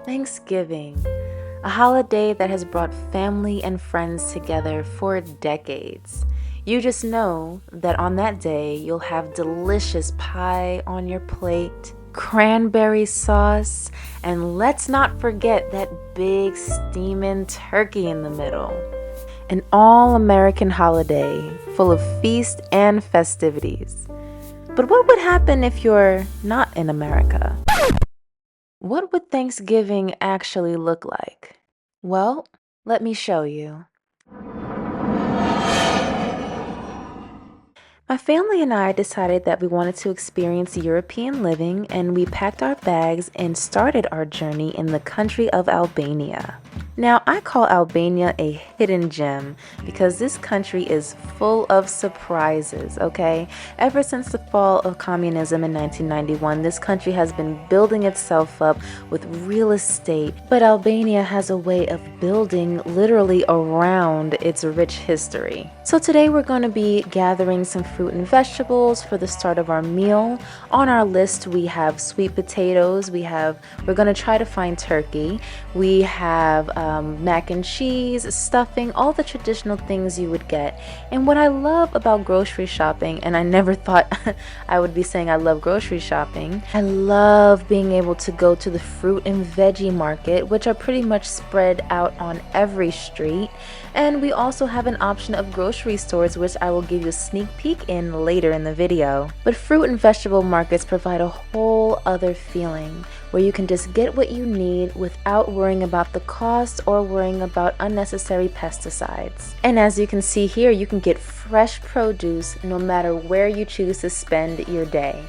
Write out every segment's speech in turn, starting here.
Thanksgiving, a holiday that has brought family and friends together for decades. You just know that on that day, you'll have delicious pie on your plate, cranberry sauce, and let's not forget that big steaming turkey in the middle. An all-American holiday full of feast and festivities. But what would happen if you're not in America? What would Thanksgiving actually look like? Well, let me show you. My family and I decided that we wanted to experience European living, and we packed our bags and started our journey in the country of Albania. Now, I call Albania a hidden gem because this country is full of surprises, okay? Ever since the fall of communism in 1991, this country has been building itself up with real estate, but Albania has a way of building literally around its rich history. So today we're going to be gathering some fruit and vegetables for the start of our meal. On our list we have sweet potatoes, we're going to try to find turkey, we have mac and cheese, stuffing, all the traditional things you would get. And what I love about grocery shopping, and I never thought I would be saying I love grocery shopping, I love being able to go to the fruit and veggie market, which are pretty much spread out on every street. And we also have an option of grocery stores, which I will give you a sneak peek in later in the video. But fruit and vegetable markets provide a whole other feeling where you can just get what you need without worrying about the cost or worrying about unnecessary pesticides. And as you can see here, you can get fresh produce no matter where you choose to spend your day.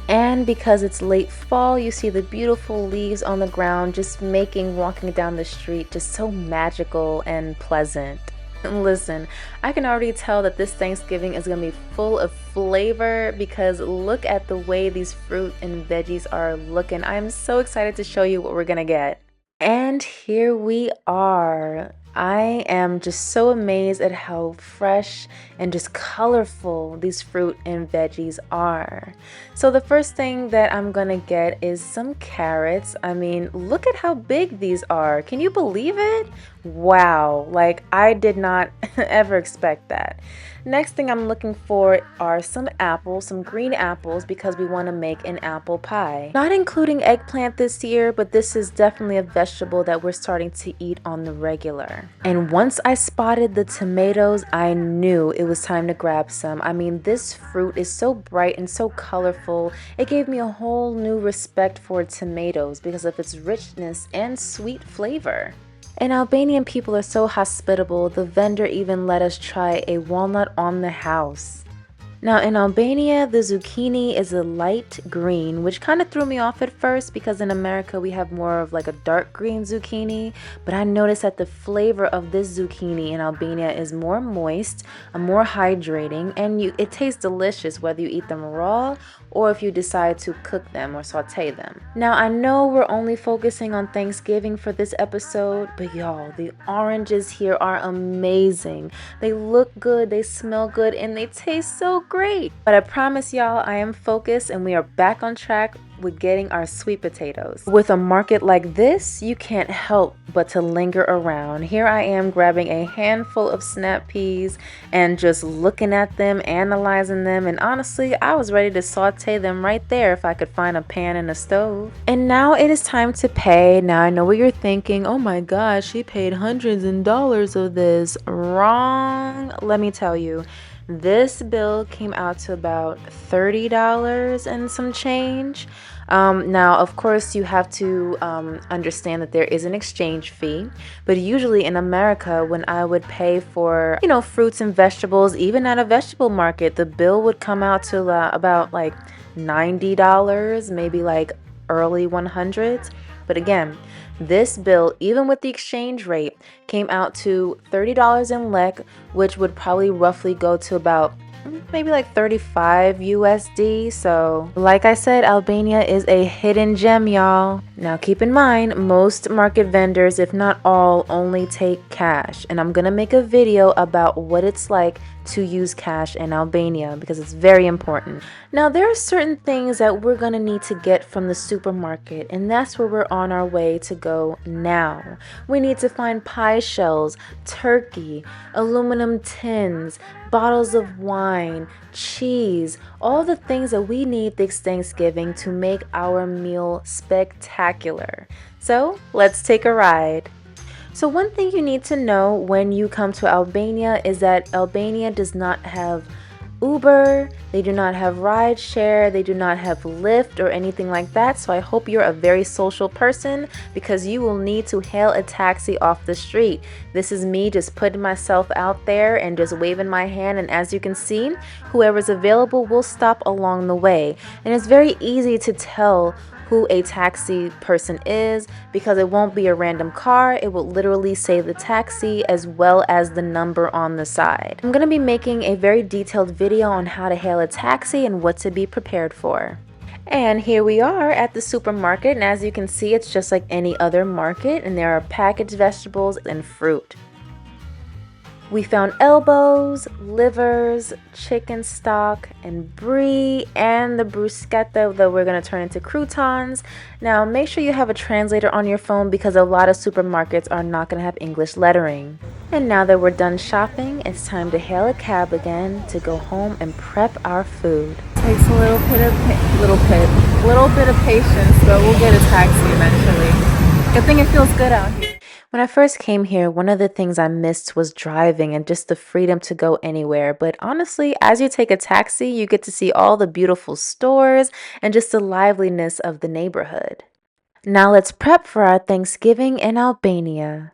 And because it's late fall, you see the beautiful leaves on the ground just making walking down the street just so magical and pleasant. And listen, I can already tell that this Thanksgiving is going to be full of flavor because look at the way these fruit and veggies are looking. I'm so excited to show you what we're going to get. And here we are. I am just so amazed at how fresh and just colorful these fruit and veggies are. So the first thing that I'm gonna get is some carrots. I mean, look at how big these are. Can you believe it? Wow, like I did not ever expect that. Next thing I'm looking for are some apples, some green apples, because we want to make an apple pie. Not including eggplant this year, but this is definitely a vegetable that we're starting to eat on the regular. And once I spotted the tomatoes, I knew it was time to grab some. I mean, this fruit is so bright and so colorful. It gave me a whole new respect for tomatoes because of its richness and sweet flavor. And Albanian people are so hospitable, the vendor even let us try a walnut on the house. Now in Albania, the zucchini is a light green, which kind of threw me off at first because in America we have more of like a dark green zucchini. But I noticed that the flavor of this zucchini in Albania is more moist, more hydrating, and it tastes delicious whether you eat them raw or if you decide to cook them or saute them. Now I know we're only focusing on Thanksgiving for this episode, but y'all, the oranges here are amazing. They look good, they smell good, and they taste so great. But I promise y'all, I am focused and we are back on track with getting our sweet potatoes. With a market like this, you can't help but to linger around. Here I am grabbing a handful of snap peas and just looking at them, analyzing them, and honestly, I was ready to saute them right there if I could find a pan and a stove. And now it is time to pay. Now I know what you're thinking, oh my gosh, she paid hundreds of dollars of this. Wrong. Let me tell you. This bill came out to about $30 and some change. Now, of course, you have to understand that there is an exchange fee. But usually in America, when I would pay for, fruits and vegetables, even at a vegetable market, the bill would come out to about like $90, maybe like early 100s. But again, this bill, even with the exchange rate, came out to $30 in lek, which would probably roughly go to about maybe like 35 USD. So like I said, Albania is a hidden gem, y'all. Now keep in mind, most market vendors, if not all, only take cash. And I'm gonna make a video about what it's like to use cash in Albania because it's very important. Now, there are certain things that we're going to need to get from the supermarket, and that's where we're on our way to go now. We need to find pie shells, turkey, aluminum tins, bottles of wine, cheese, all the things that we need this Thanksgiving to make our meal spectacular. So let's take a ride. So one thing you need to know when you come to Albania is that Albania does not have Uber, they do not have rideshare, they do not have Lyft or anything like that. So I hope you're a very social person because you will need to hail a taxi off the street. This is me just putting myself out there and just waving my hand, and as you can see, whoever's available will stop along the way. And it's very easy to tell who a taxi person is because it won't be a random car. It will literally say the taxi as well as the number on the side. I'm going to be making a very detailed video on how to hail a taxi and what to be prepared for. And here we are at the supermarket, and as you can see, it's just like any other market, and there are packaged vegetables and fruit. We found elbows, livers, chicken stock, and brie, and the bruschetta that we're going to turn into croutons. Now, make sure you have a translator on your phone because a lot of supermarkets are not going to have English lettering. And now that we're done shopping, it's time to hail a cab again to go home and prep our food. Takes a little bit of patience, but we'll get a taxi eventually. Good thing it feels good out here. When I first came here, one of the things I missed was driving and just the freedom to go anywhere. But honestly, as you take a taxi, you get to see all the beautiful stores and just the liveliness of the neighborhood. Now let's prep for our Thanksgiving in Albania.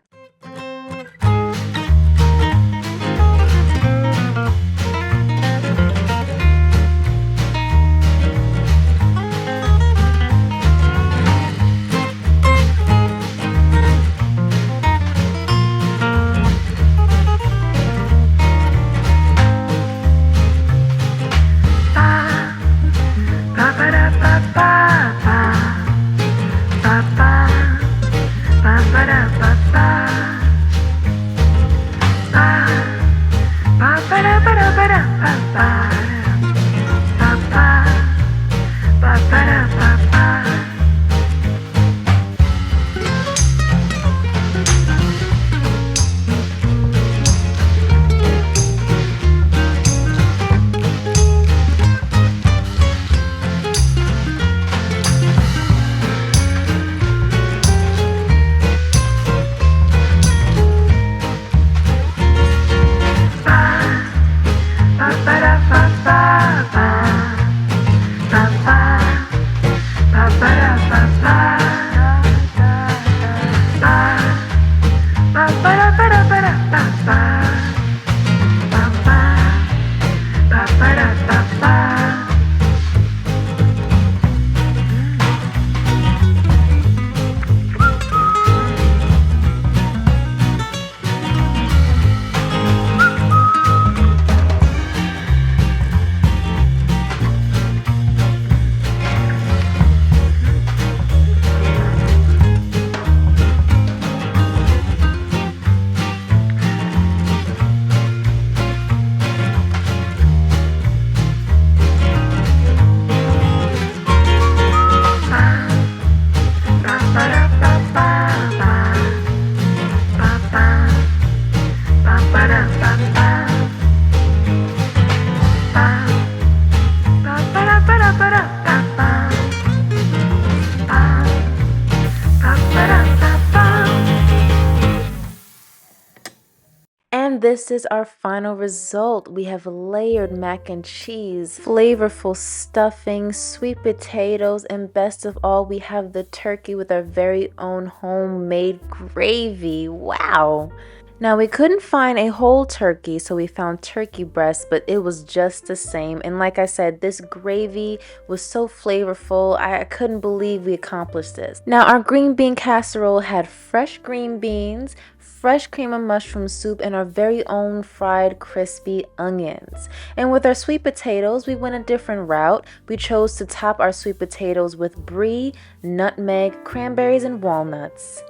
And this is our final result. We have layered mac and cheese, flavorful stuffing, sweet potatoes, and best of all, we have the turkey with our very own homemade gravy. Wow! Now, we couldn't find a whole turkey, so we found turkey breast, but it was just the same. And like I said, this gravy was so flavorful. I couldn't believe we accomplished this. Now, our green bean casserole had fresh green beans, fresh cream of mushroom soup, and our very own fried crispy onions. And with our sweet potatoes, we went a different route. We chose to top our sweet potatoes with brie, nutmeg, cranberries, and walnuts.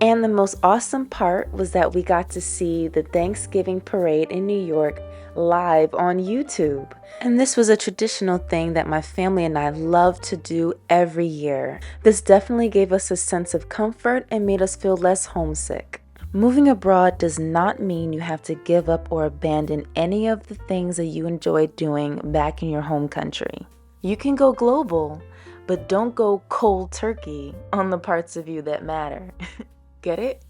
And the most awesome part was that we got to see the Thanksgiving parade in New York live on YouTube. And this was a traditional thing that my family and I love to do every year. This definitely gave us a sense of comfort and made us feel less homesick. Moving abroad does not mean you have to give up or abandon any of the things that you enjoy doing back in your home country. You can go global, but don't go cold turkey on the parts of you that matter. Get it?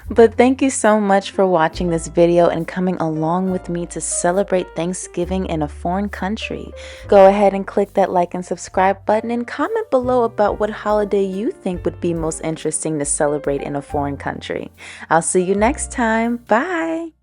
But thank you so much for watching this video and coming along with me to celebrate Thanksgiving in a foreign country. Go ahead and click that like and subscribe button and comment below about what holiday you think would be most interesting to celebrate in a foreign country. I'll see you next time. Bye!